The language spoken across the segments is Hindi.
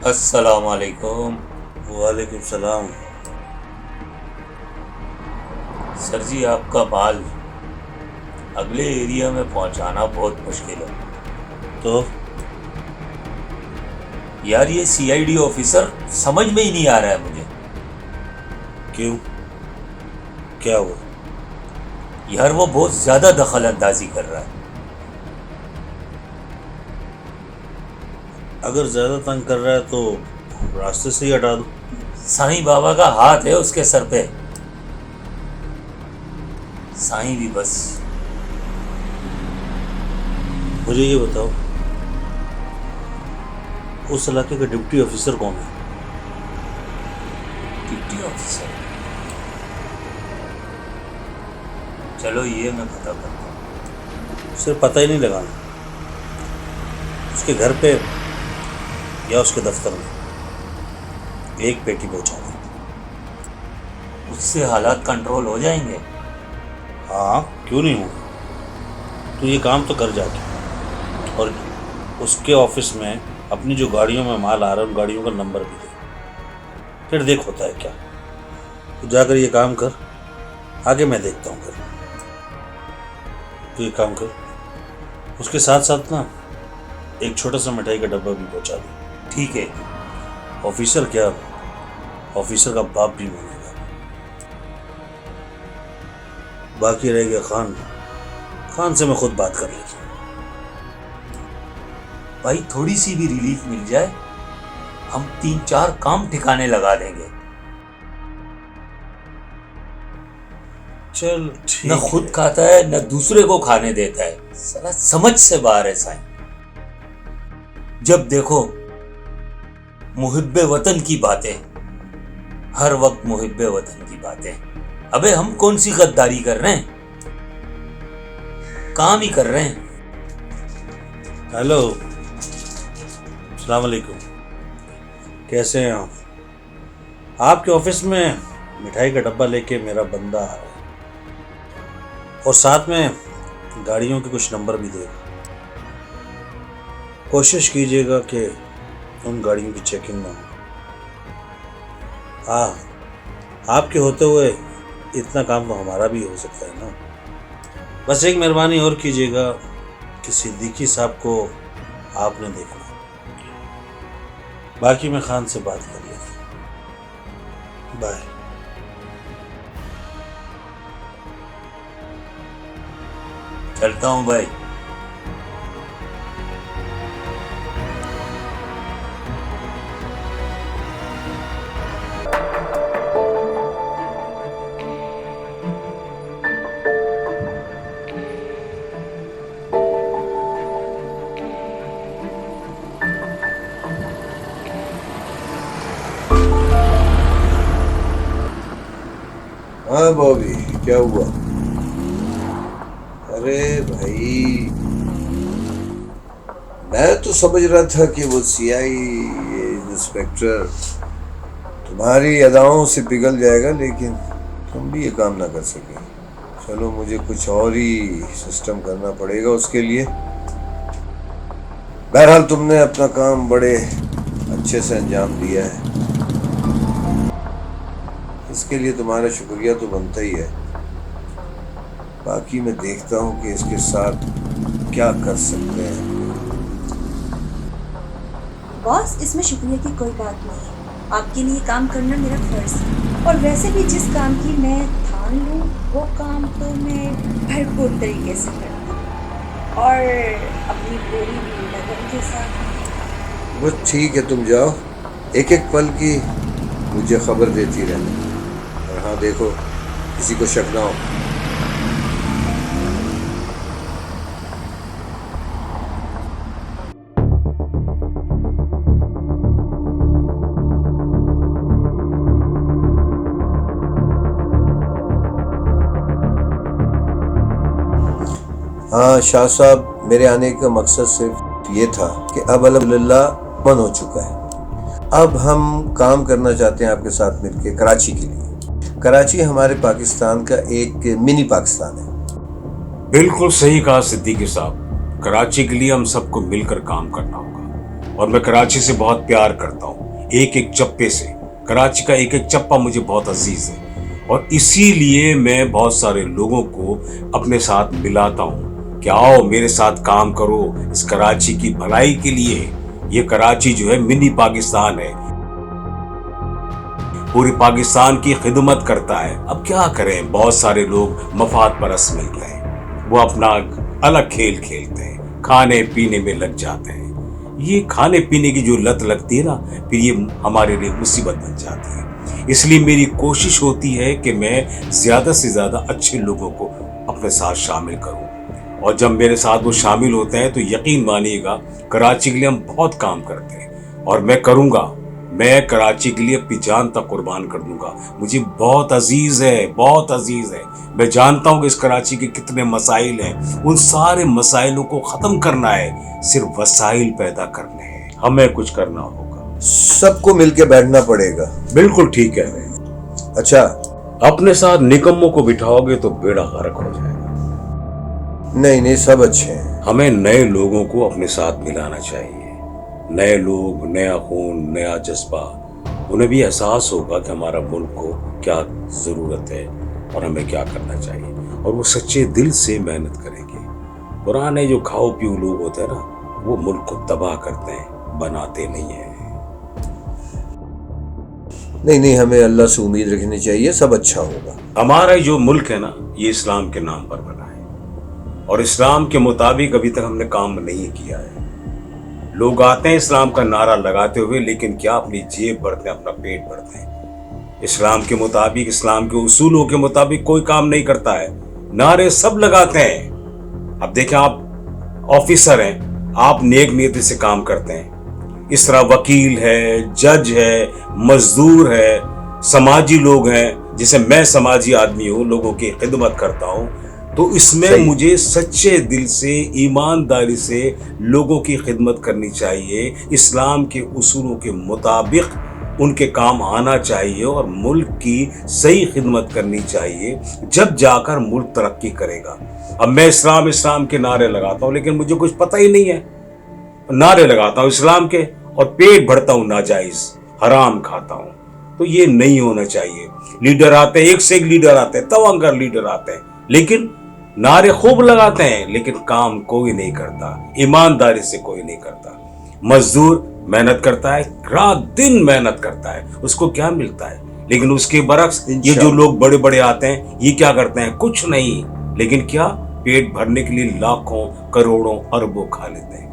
अस्सलाम वालेकुम। वालेकुम सलाम। सर जी, आपका माल अगले एरिया में पहुंचाना बहुत मुश्किल है। तो यार, ये सीआईडी ऑफिसर समझ में ही नहीं आ रहा है मुझे। क्यों, क्या हुआ? यार, वो बहुत ज्यादा दखल अंदाजी कर रहा है। अगर ज्यादा तंग कर रहा है तो रास्ते से ही हटा दो। साईं बाबा का हाथ है उसके सर पे। साईं भी बस। मुझे ये बताओ, उस इलाके का डिप्टी ऑफिसर कौन है? Deputy officer? चलो, ये मैं पता करता हूँ। सिर्फ पता ही नहीं लगाना, उसके घर पे या उसके दफ्तर में एक पेटी पहुंचा दो। उससे हालात कंट्रोल हो जाएंगे? हाँ, क्यों नहीं होगा। तू ये काम तो कर जाके, और उसके ऑफिस में अपनी जो गाड़ियों में माल आ रहा है उन गाड़ियों का नंबर भी दे। फिर देख होता है क्या। तू जाकर ये काम कर, आगे मैं देखता हूँ। फिर तू ये काम कर, उसके साथ साथ ना एक छोटा सा मिठाई का डब्बा भी पहुंचा दे। ठीक है। ऑफिसर क्या, ऑफिसर का बाप भी मानेगा। बाकी रह गया खान, खान से मैं खुद बात कर लेता हूँ। भाई, थोड़ी सी भी रिलीफ मिल जाए, हम 3-4 काम ठिकाने लगा देंगे। चल ठीक न खुद खाता है न दूसरे को खाने देता है। साला समझ से बाहर है साईं। जब देखो मुहिब्बे वतन की बातें, हर वक्त मुहिब्बे वतन की बातें। अबे, हम कौन सी गद्दारी कर रहे हैं? काम ही कर रहे हैं। हेलो, अस्सलाम वालेकुम। कैसे हैं आप? आपके ऑफिस में मिठाई का डब्बा लेके मेरा बंदा आ रहा है, और साथ में गाड़ियों के कुछ नंबर भी देगा। कोशिश कीजिएगा कि उन गाड़ियों की चेकिंग ना हो। हाँ, आपके होते हुए इतना काम तो हमारा भी हो सकता है ना। बस एक मेहरबानी और कीजिएगा कि सिद्दीकी साहब को आपने देखना। बाकी मैं खान से बात कर लेता हूँ। बाय। चलता हूं भाई। हाँ बॉबी, क्या हुआ? अरे भाई, मैं तो समझ रहा था कि वो सीआई इंस्पेक्टर तुम्हारी अदाओं से पिघल जाएगा, लेकिन तुम भी ये काम ना कर सके। चलो, मुझे कुछ और ही सिस्टम करना पड़ेगा उसके लिए। बहरहाल, तुमने अपना काम बड़े अच्छे से अंजाम दिया है, इसके लिए तुम्हारा शुक्रिया तो बनता ही है। बाकी मैं देखता हूँ कि इसके साथ क्या कर सकते हैं। बॉस, इसमें शुक्रिया की कोई बात नहीं है। आपके लिए काम करना मेरा फर्ज है, और वैसे भी जिस काम की मैं ठान लूँ वो काम तो मैं भरपूर तरीके से करती हूँ, और अपनी पूरी लगन के साथ। बस ठीक है, तुम जाओ, एक एक पल की मुझे खबर देती रहना। और हाँ देखो, किसी को शक ना हो। हाँ शाह साहब, मेरे आने का मकसद सिर्फ ये था कि अब अल्हम्दुलिल्लाह मन हो चुका है। अब हम काम करना चाहते हैं आपके साथ मिलके कराची के लिए। कराची हमारे पाकिस्तान का एक मिनी पाकिस्तान है। बिल्कुल सही कहा सिद्दीकी साहब। कराची के लिए हम सबको मिलकर काम करना होगा। और मैं कराची से बहुत प्यार करता हूँ, एक एक चप्पे से। कराची का एक एक चप्पा मुझे बहुत अजीज है और इसीलिए मैं बहुत सारे लोगों को अपने साथ मिलाता हूँ कि आओ मेरे साथ काम करो इस कराची की भलाई के लिए। ये कराची जो है मिनी पाकिस्तान है, पूरी पाकिस्तान की खिदमत करता है। अब क्या करें, बहुत सारे लोग मफाद परस्त मिलते हैं, वो अपना अलग खेल खेलते हैं, खाने पीने में लग जाते हैं। ये खाने पीने की जो लत लगती है ना, फिर ये हमारे लिए मुसीबत बन जाती है। इसलिए मेरी कोशिश होती है कि मैं ज़्यादा से ज़्यादा अच्छे लोगों को अपने साथ शामिल करूं, और जब मेरे साथ वो शामिल होते हैं तो यकीन मानिएगा कराची के लिए हम बहुत काम करते हैं और मैं करूंगा। मैं कराची के लिए अपनी जान तक कुर्बान कर दूंगा। मुझे बहुत अजीज है, बहुत अजीज है। मैं जानता हूं कि इस कराची के कितने मसाइल हैं, उन सारे मसाइलों को ख़त्म करना है, सिर्फ वसाइल पैदा करने हैं। हमें कुछ करना होगा, सबको मिलके बैठना पड़ेगा। बिल्कुल ठीक कह रहे हैं। अच्छा, अपने साथ निकम्मों को बिठाओगे तो बेड़ा गर्क हो जाएगा। नहीं नहीं, सब अच्छे हैं। हमें नए लोगों को अपने साथ मिलाना चाहिए। नए लोग, नया खून, नया जज्बा, उन्हें भी एहसास होगा कि हमारा मुल्क को क्या ज़रूरत है और हमें क्या करना चाहिए, और वो सच्चे दिल से मेहनत करेंगे। पुराने जो खाओ पियो लोग होते हैं ना, वो मुल्क को तबाह करते हैं, बनाते नहीं हैं। नहीं नहीं, हमें अल्लाह से उम्मीद रखनी चाहिए, सब अच्छा होगा। हमारा जो मुल्क है ना, ये इस्लाम के नाम पर बना है और इस्लाम के मुताबिक अभी तक हमने काम नहीं किया है। लोग आते हैं इस्लाम का नारा लगाते हुए, लेकिन क्या अपनी जेब भरते हैं, अपना पेट भरते हैं। इस्लाम के मुताबिक, इस्लाम के उसूलों के मुताबिक कोई काम नहीं करता है। नारे सब लगाते हैं। अब देखें, आप ऑफिसर हैं, आप नेक नीयत से काम करते हैं। इस तरह वकील है, जज है, मजदूर है, समाजी लोग हैं, जैसे मैं समाजी आदमी हूँ, लोगों की खिदमत करता हूँ, तो इसमें मुझे सच्चे दिल से, ईमानदारी से लोगों की खिदमत करनी चाहिए। इस्लाम के उसूलों के मुताबिक उनके काम आना चाहिए और मुल्क की सही खिदमत करनी चाहिए, जब जाकर मुल्क तरक्की करेगा। अब मैं इस्लाम इस्लाम के नारे लगाता हूँ, लेकिन मुझे कुछ पता ही नहीं है। नारे लगाता हूँ इस्लाम के और पेट भरता हूँ नाजायज, हराम खाता हूँ। तो ये नहीं होना चाहिए। लीडर आते हैं, एक से एक लीडर आते हैं, तवंगर लीडर आते हैं, लेकिन नारे खूब लगाते हैं, लेकिन काम कोई नहीं करता, ईमानदारी से कोई नहीं करता। मजदूर मेहनत करता है, रात दिन मेहनत करता है, उसको क्या मिलता है? लेकिन उसके बरक्स ये जो लोग बड़े बड़े आते हैं, ये क्या करते हैं? कुछ नहीं, लेकिन क्या पेट भरने के लिए लाखों करोड़ों अरबों खा लेते हैं।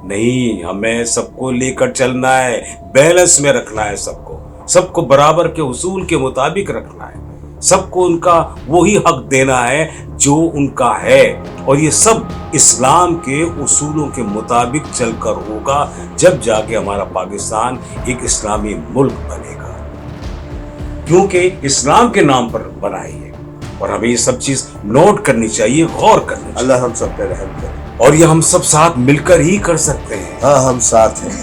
नहीं, हमें सबको लेकर चलना है, बैलेंस में रखना है, सबको बराबर के उसूल के मुताबिक रखना है, सबको उनका वही हक देना है जो उनका है, और ये सब इस्लाम के उसूलों के मुताबिक चलकर होगा, जब जाके हमारा पाकिस्तान एक इस्लामी मुल्क बनेगा, क्योंकि इस्लाम के नाम पर बना है। और हमें ये सब चीज नोट करनी चाहिए, गौर करनी चाहिए। अल्लाह हम सब पे रहम करे, और ये हम सब साथ मिलकर ही कर सकते हैं। हाँ, हम साथ हैं।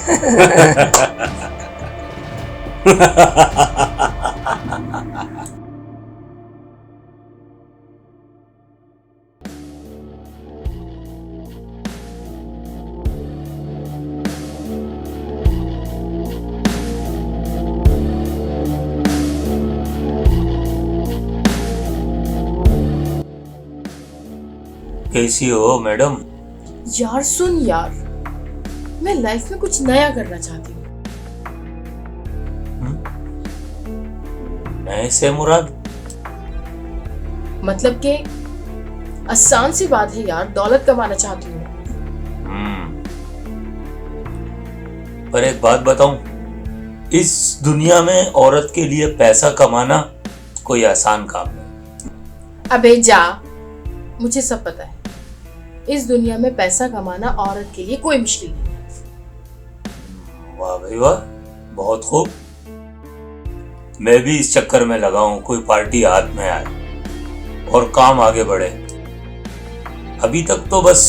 कैसी हो मैडम? यार सुन यार, मैं लाइफ में कुछ नया करना चाहती हूँ। नए से मुराद? मतलब कि आसान सी बात है यार, दौलत कमाना चाहती हूँ। पर एक बात बताऊं, इस दुनिया में औरत के लिए पैसा कमाना कोई आसान काम नहीं। अबे जा, मुझे सब पता है। इस दुनिया में पैसा कमाना औरत के लिए कोई मुश्किल नहीं है। वाह भाई वाह, बहुत खूब। मैं भी इस चक्कर में लगा हूं, कोई पार्टी हाथ में आए और काम आगे बढ़े। अभी तक तो बस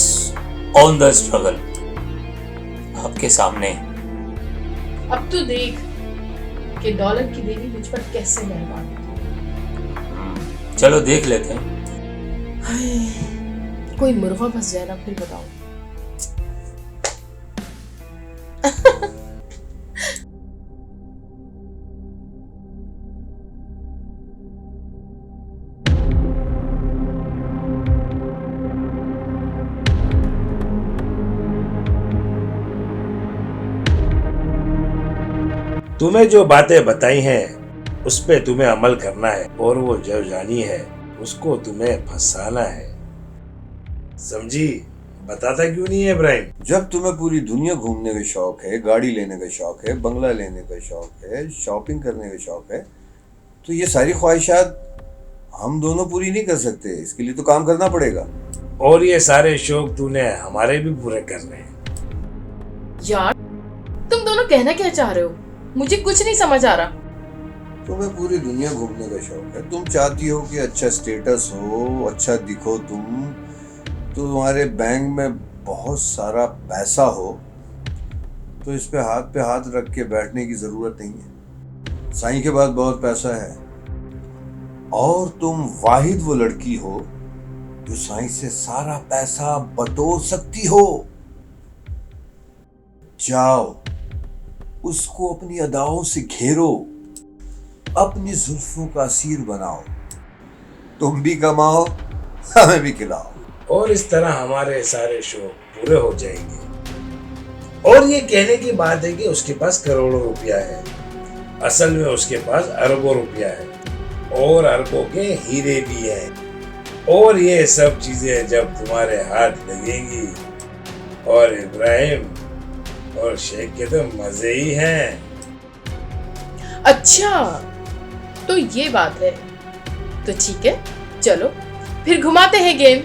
ऑन द स्ट्रगल आपके सामने। अब तो देख कि दौलत की देवी मुझ पर कैसे मेहरबान है। चलो देख लेते हैं। कोई मुर्गा फंस जाए ना, फिर बताओ। तुम्हें जो बातें बताई हैं उस पे तुम्हें अमल करना है, और वो जो जानी है उसको तुम्हें फंसाना है, समझी? बताता क्यों नहीं है इब्राहिम? जब तुम्हें पूरी दुनिया घूमने का शौक है, गाड़ी लेने का शौक है, बंगला लेने का शौक है, शॉपिंग करने का शौक है, तो ये सारी ख्वाहिशात हम दोनों पूरी नहीं कर सकते। इसके लिए तो काम करना पड़ेगा। और ये सारे शौक तूने हमारे भी पूरे करने हैं। यार तुम दोनों कहना क्या चाह रहे हो? मुझे कुछ नहीं समझ आ रहा। तुम्हें पूरी दुनिया घूमने का शौक है, तुम चाहती हो कि अच्छा स्टेटस हो, अच्छा दिखो, तुम्हारे बैंक में बहुत सारा पैसा हो, तो इस पे हाथ रख के बैठने की जरूरत नहीं है। साईं के पास बहुत पैसा है, और तुम वाहिद वो लड़की हो जो साईं से सारा पैसा बटोर सकती हो। जाओ, उसको अपनी अदाओं से घेरो, अपनी जुल्फों का असीर बनाओ, तुम भी कमाओ, हमें भी खिलाओ, और इस तरह हमारे सारे शौक पूरे हो जाएंगे। और ये कहने की बात है कि उसके पास करोड़ों रुपया है, असल में उसके पास अरबों रुपया है, और अरबों के हीरे भी हैं। और ये सब चीजें जब तुम्हारे हाथ लगेंगी, और इब्राहिम और शेख के तो मजे ही हैं। अच्छा तो ये बात है, तो ठीक है, चलो फिर घुमाते हैं गेम।